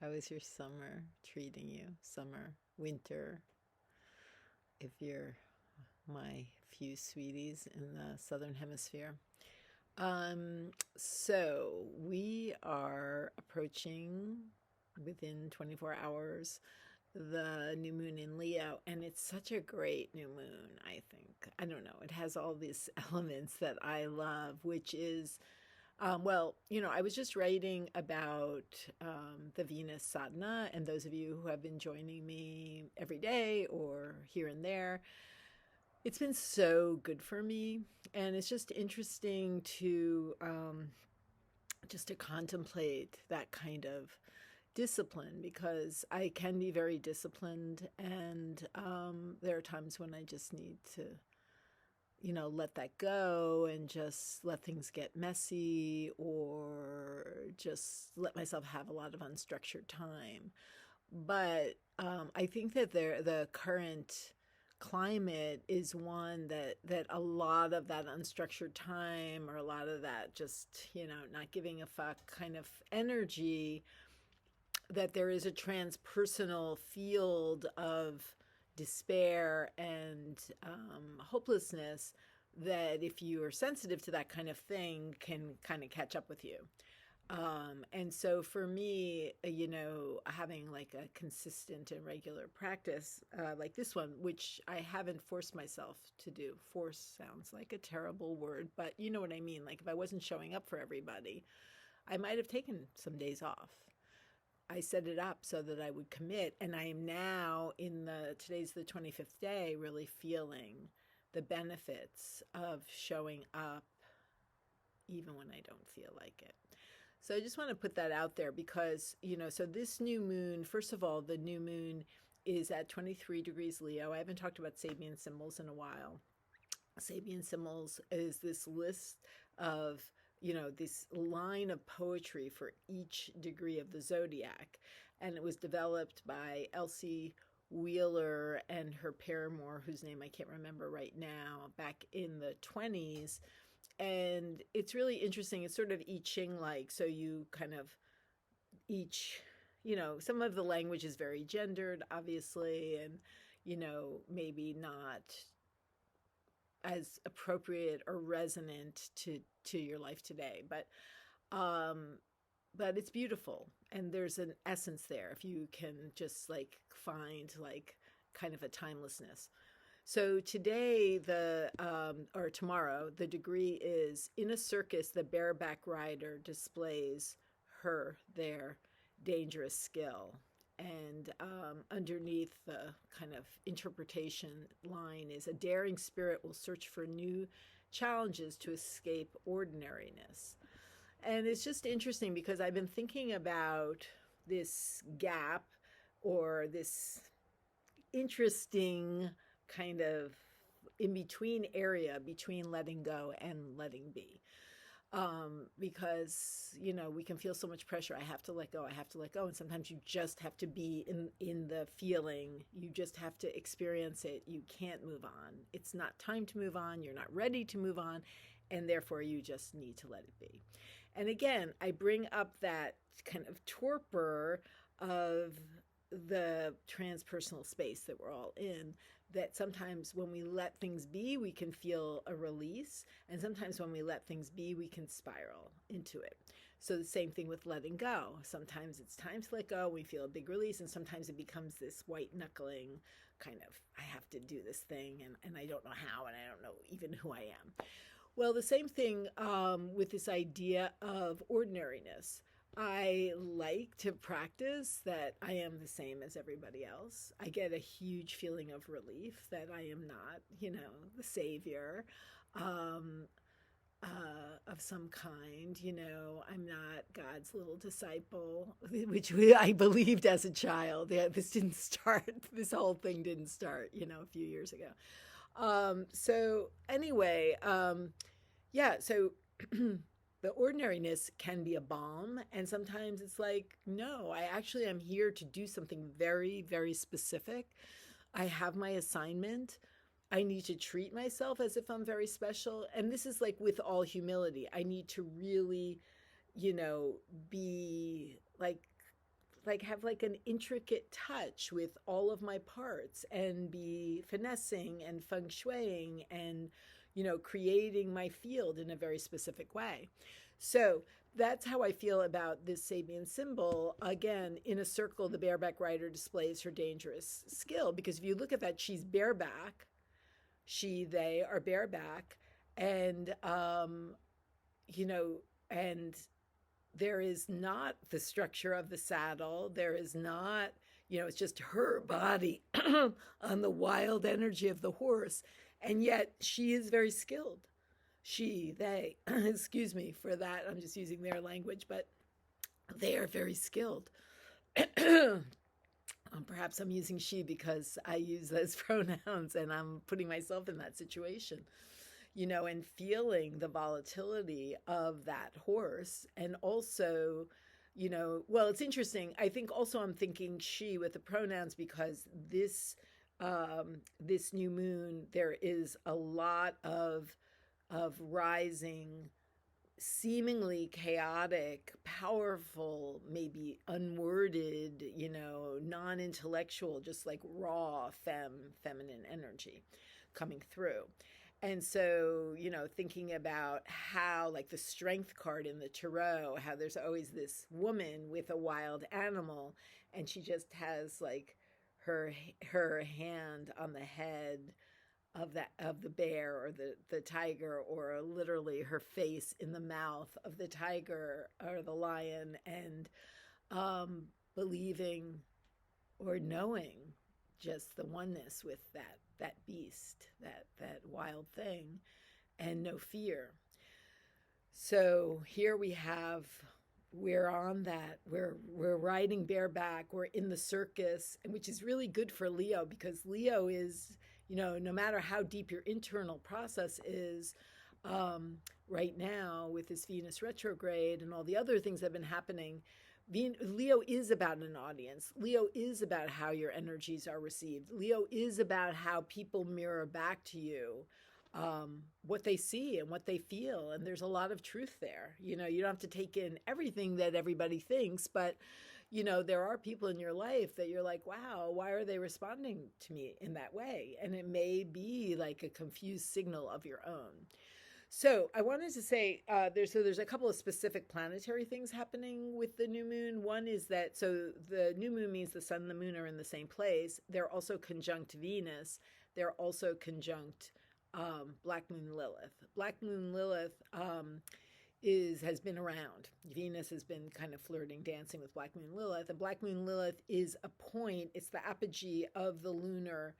How is your summer treating you? Summer, winter, if you're my few sweeties in the southern hemisphere. So we are approaching within 24 hours the new moon in Leo, and it's such a great new moon, I think. I don't know, it has all these elements that I love, which is I was just writing about the Venus sadhana, and those of you who have been joining me every day or here and there, it's been so good for me. And it's just interesting to just to contemplate that kind of discipline because I can be very disciplined, and there are times when I just need to let that go and just let things get messy or just let myself have a lot of unstructured time. But I think that the current climate is one that a lot of that unstructured time or a lot of that just, not giving a fuck kind of energy, that there is a transpersonal field of despair and hopelessness that if you are sensitive to that kind of thing can kind of catch up with you. And so for me, having like a consistent and regular practice like this one, which I haven't forced myself to do. Force sounds like a terrible word, but you know what I mean. Like if I wasn't showing up for everybody, I might have taken some days off. I set it up so that I would commit. And I am now today's the 25th day, really feeling the benefits of showing up even when I don't feel like it. So I just want to put that out there because, so this new moon, first of all, the new moon is at 23 degrees Leo. I haven't talked about Sabian symbols in a while. Sabian symbols is this list of this line of poetry for each degree of the zodiac. And it was developed by Elsie Wheeler and her paramour, whose name I can't remember right now, back in the 20s. And it's really interesting. It's sort of I Ching like. So you kind of each, some of the language is very gendered, obviously, and, maybe not as appropriate or resonant to your life today, but it's beautiful, and there's an essence there if you can just like find like kind of a timelessness. So today or tomorrow, the degree is in a circus. The bareback rider displays their dangerous skill, and underneath the kind of interpretation line is a daring spirit will search for new challenges to escape ordinariness. And it's just interesting because I've been thinking about this gap or this interesting kind of in between area between letting go and letting be. Because we can feel so much pressure. I have to let go. I have to let go. And sometimes you just have to be in the feeling. You just have to experience it. You can't move on. It's not time to move on. You're not ready to move on. And therefore, you just need to let it be. And again, I bring up that kind of torpor of the transpersonal space that we're all in, that sometimes when we let things be, we can feel a release. And sometimes when we let things be, we can spiral into it. So the same thing with letting go. Sometimes it's time to let go. We feel a big release. And sometimes it becomes this white knuckling kind of, I have to do this thing and I don't know how, and I don't know even who I am. Well, the same thing with this idea of ordinariness. I like to practice that I am the same as everybody else. I get a huge feeling of relief that I am not, the savior of some kind. I'm not God's little disciple, which I believed as a child. Yeah, this whole thing didn't start, a few years ago. So anyway, so the ordinariness can be a balm, and sometimes it's like, no, I actually am here to do something very, very specific. I have my assignment. I need to treat myself as if I'm very special. And this is like with all humility. I need to really, be like like have like an intricate touch with all of my parts and be finessing and feng shuiing and, creating my field in a very specific way. So that's how I feel about this Sabian symbol. Again, in a circle, the bareback rider displays her dangerous skill, because if you look at that, she's bareback. They are bareback, and you know, and there is not the structure of the saddle. There is not, it's just her body on the wild energy of the horse. And yet she is very skilled. They, excuse me for that. I'm just using their language, but they are very skilled. Perhaps I'm using she because I use those pronouns and I'm putting myself in that situation, and feeling the volatility of that horse. And also, well, it's interesting. I think also I'm thinking she with the pronouns because this new moon, there is a lot of rising, seemingly chaotic, powerful, maybe unworded, non-intellectual, just like raw feminine energy coming through. And so, thinking about how, like the strength card in the tarot, how there's always this woman with a wild animal, and she just has like her hand on the head of the bear or the tiger, or literally her face in the mouth of the tiger or the lion, and believing or knowing just the oneness with that beast, that wild thing, and no fear. So here we're on that. We're riding bareback. We're in the circus, which is really good for Leo, because Leo is, no matter how deep your internal process is, right now with this Venus retrograde and all the other things that have been happening, Leo is about an audience. Leo is about how your energies are received. Leo is about how people mirror back to you what they see and what they feel. And there's a lot of truth there. You don't have to take in everything that everybody thinks, but there are people in your life that you're like, wow, why are they responding to me in that way? And it may be like a confused signal of your own. So I wanted to say there's a couple of specific planetary things happening with the new moon. One is that, so the new moon means the sun and the moon are in the same place. They're also conjunct Venus. They're also conjunct Black Moon Lilith. Black Moon Lilith has been around. Venus has been kind of flirting, dancing with Black Moon Lilith. And Black Moon Lilith is a point, it's the apogee of the lunar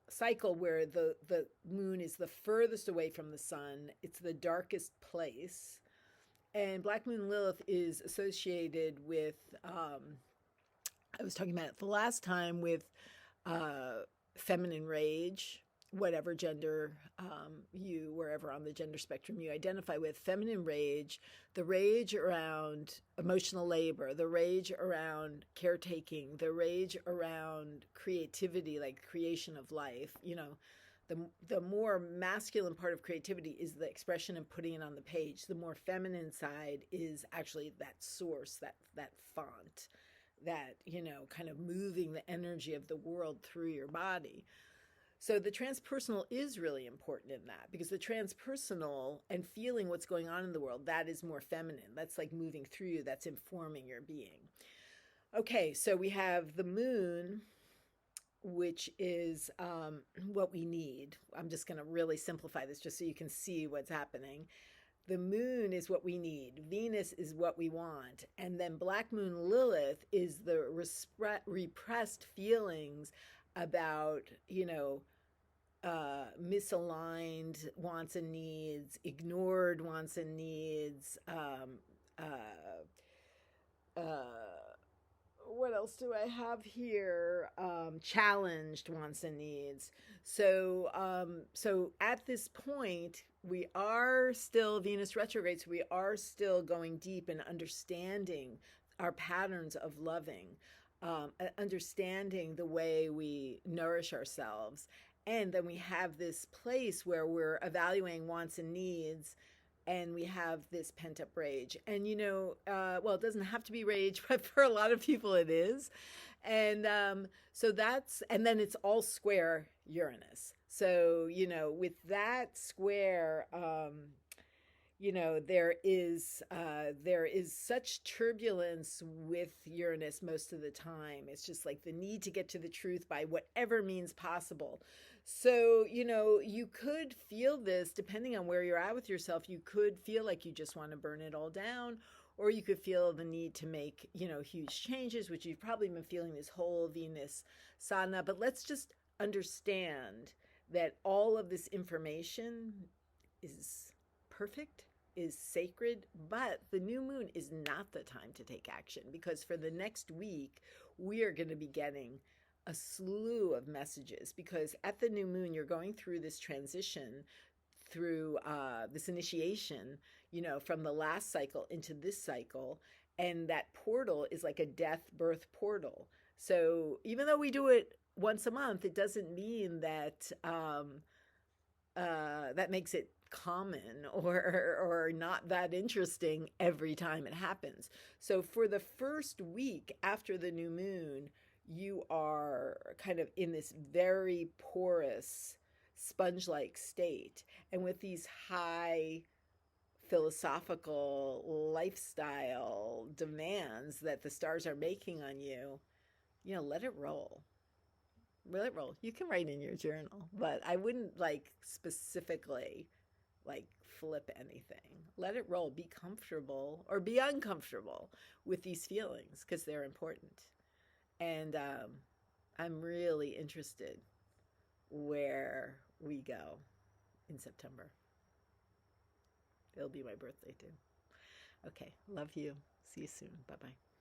cycle, where the moon is the furthest away from the sun. It's the darkest place. And Black Moon Lilith is associated with, I was talking about it the last time, with feminine rage, whatever gender wherever on the gender spectrum you identify with, feminine rage, the rage around emotional labor, the rage around caretaking, the rage around creativity, like creation of life. The more masculine part of creativity is the expression and putting it on the page. The more feminine side is actually that source, that font, that, kind of moving the energy of the world through your body. So the transpersonal is really important in that, because the transpersonal and feeling what's going on in the world, that is more feminine. That's like moving through you. That's informing your being. Okay, so we have the moon, which is what we need. I'm just going to really simplify this just so you can see what's happening. The moon is what we need. Venus is what we want. And then Black Moon Lilith is the repressed feelings about, misaligned wants and needs, ignored wants and needs, what else do I have here? Challenged wants and needs. So at this point, we are still Venus retrograde, so we are still going deep in understanding our patterns of loving, understanding the way we nourish ourselves. And then we have this place where we're evaluating wants and needs and we have this pent up rage. And, well, it doesn't have to be rage, but for a lot of people it is. And and then it's all square Uranus. So, with that square, there is such turbulence with Uranus most of the time. It's just like the need to get to the truth by whatever means possible. So, you could feel this depending on where you're at with yourself. You could feel like you just want to burn it all down, or you could feel the need to make, huge changes, which you've probably been feeling this whole Venus sadhana. But let's just understand that all of this information is perfect, is sacred, but the new moon is not the time to take action, because for the next week, we are going to be getting a slew of messages, because at the new moon, you're going through this transition, through this initiation, from the last cycle into this cycle. And that portal is like a death birth portal. So even though we do it once a month, it doesn't mean that that makes it common or not that interesting every time it happens. So for the first week after the new moon, you are kind of in this very porous sponge-like state, and with these high philosophical lifestyle demands that the stars are making on you, let it roll. Let it roll. You can write in your journal, but I wouldn't like specifically like flip anything. Let it roll. Be comfortable or be uncomfortable with these feelings, because they're important. And I'm really interested where we go in September. It'll be my birthday too. Okay, love you. See you soon. Bye bye.